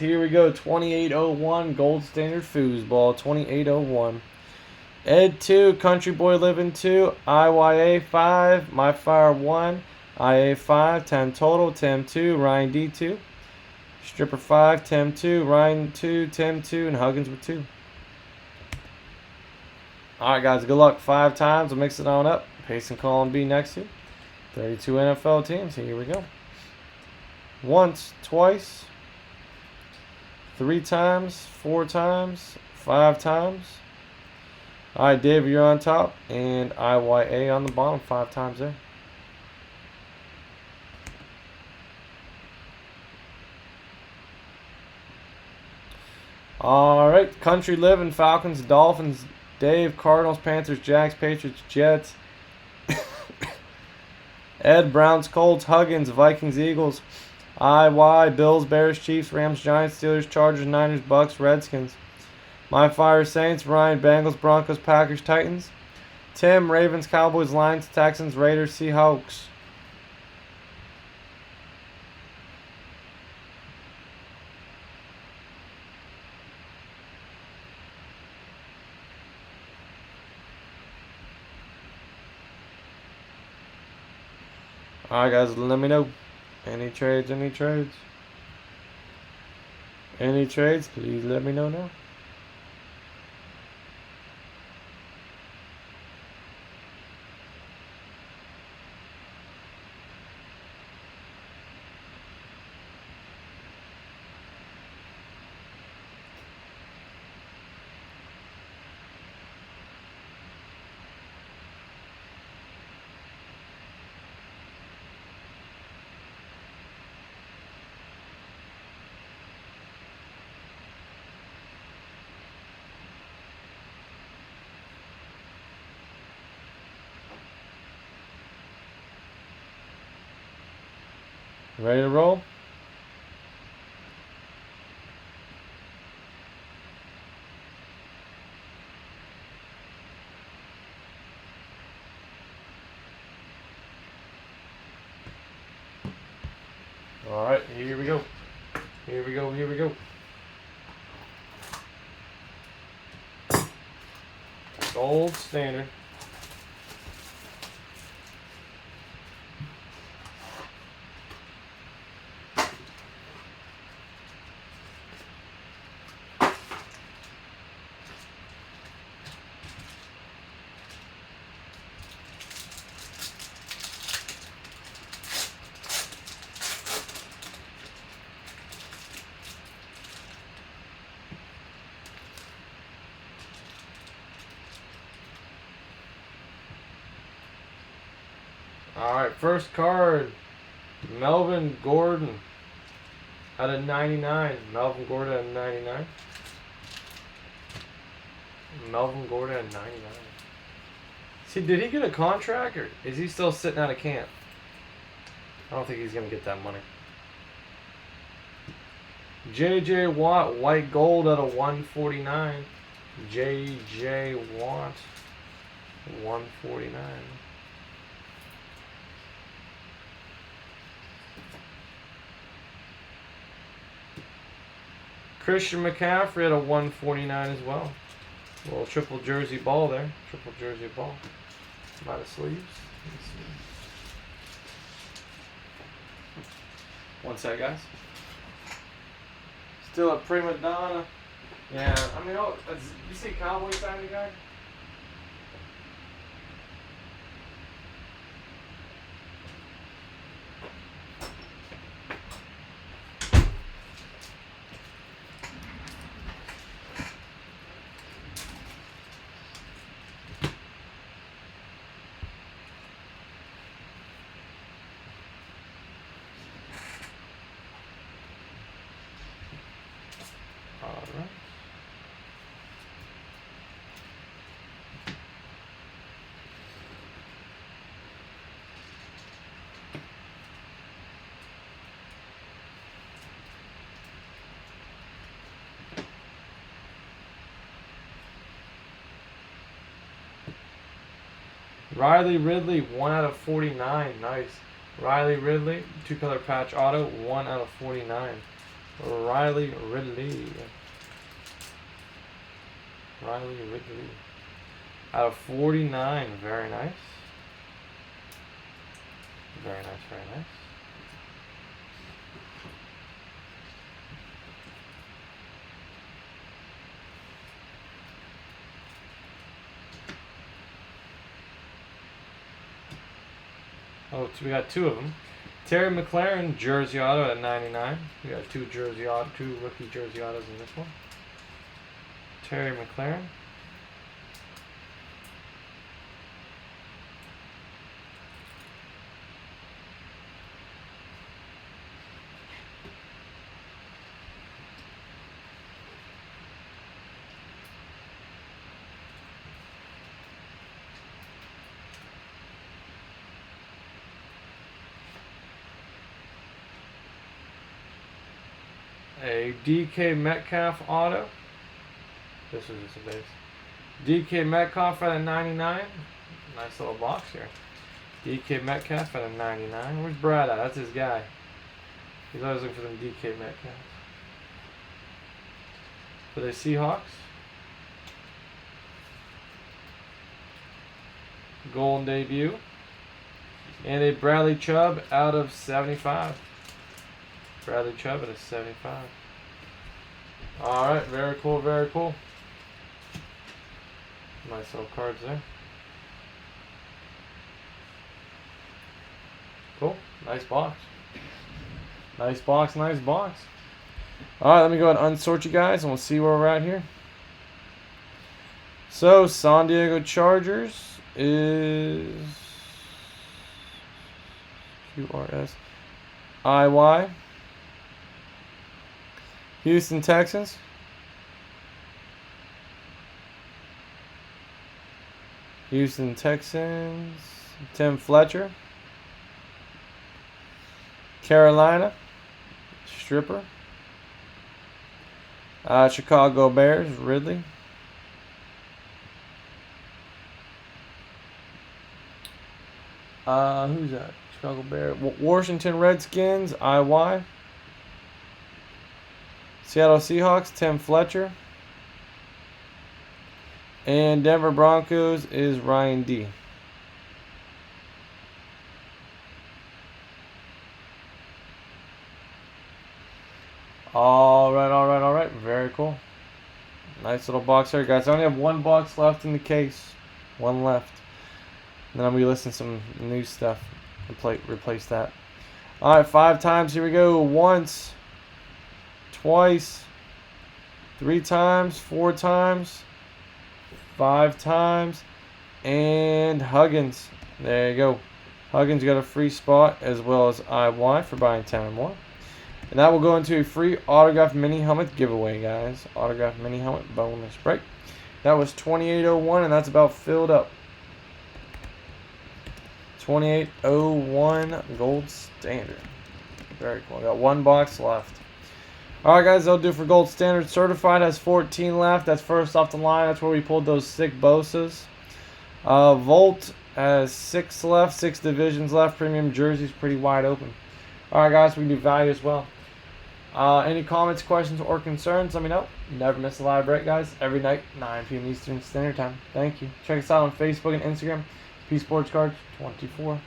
here we go. 2801 Gold Standard Foosball. 2801. Ed 2, Country Boy Living 2, IYA 5, My Fire 1, IA 5, 10 total, Tim 2, Ryan D 2, Stripper 5, Tim 2, Ryan 2, Tim 2, and Huggins with 2. Alright, guys, good luck 5 times. We'll mix it on up. Pace and column B next to 32 NFL teams. Here we go. Once, twice, 3 times, 4 times, 5 times. Alright, Dave, you're on top, and IYA on the bottom 5 times there. Alright, Country Living, Falcons, Dolphins, Dave, Cardinals, Panthers, Jags, Patriots, Jets. Ed, Browns, Colts, Huggins, Vikings, Eagles. IY, Bills, Bears, Chiefs, Rams, Giants, Steelers, Chargers, Niners, Bucks, Redskins. My Fire, Saints, Ryan, Bengals, Broncos, Packers, Titans. Tim, Ravens, Cowboys, Lions, Texans, Raiders, Seahawks. Alright, guys, let me know. Any trades, any trades? Any trades, please let me know now. Ready to roll? Alright, here we go. Here we go, here we go. Gold standard. Alright, first card, Melvin Gordon out of 99. Melvin Gordon out of 99. Melvin Gordon out of 99. See, did he get a contract, or is he still sitting out of camp? I don't think he's going to get that money. J.J. Watt, white gold out of 149. J.J. Watt, 149. Christian McCaffrey at a 149 as well. A little triple jersey ball there. Triple jersey ball. By the sleeves. One sec, guys. Still a prima donna. Yeah, I mean, oh, you see Cowboy signing guy? Alright. Riley Ridley, 1 out of 49. Nice. Riley Ridley, 2-color patch auto, 1 out of 49. Riley Ridley. Riley Ridley. Out of 49. Very nice. Very nice, very nice. Oh, so we got two of them. Terry McLaurin, jersey auto at 99. We got two rookie jersey autos in this one. Terry McLaurin. A DK Metcalf auto. This is just a base. DK Metcalf at a 99. Nice little box here. DK Metcalf at a 99. Where's Brad at? That's his guy. He's always looking for them DK Metcalf. For the Seahawks. Golden debut. And a Bradley Chubb out of 75. Bradley Chubb at a 75. Alright, very cool, very cool. Nice little cards there. Cool. Nice box. Nice box, nice box. Alright, let me go ahead and unsort you guys and we'll see where we're at here. So, San Diego Chargers is QRS IY. Houston Texans. Houston Texans. Tim Fletcher. Carolina. Stripper. Chicago Bears. Ridley. Who's that? Chicago Bears. Washington Redskins. IY. Seattle Seahawks, Tim Fletcher. And Denver Broncos is Ryan D. Alright. Very cool. Nice little box here, guys. I only have one box left in the case. One left. And then I'm going to be listing some new stuff. Replace that. Alright, 5 times. Here we go. Once. Twice, 3 times, 4 times, 5 times, and Huggins. There you go. Huggins got a free spot as well as IY for buying 10 or more. And that will go into a free autographed mini helmet giveaway, guys. Autographed mini helmet bonus break. That was 2801, and that's about filled up. 2801 gold standard. Very cool. I got one box left. Alright guys, that'll do for Gold Standard. Certified has 14 left. That's first off the line. That's where we pulled those sick Bosas. Volt has 6 left. 6 divisions left. Premium jerseys pretty wide open. Alright guys, we can do value as well. Any comments, questions, or concerns, let me know. Never miss a live break, guys. Every night, 9 p.m. Eastern Standard Time. Thank you. Check us out on Facebook and Instagram. P Sports Cards 24.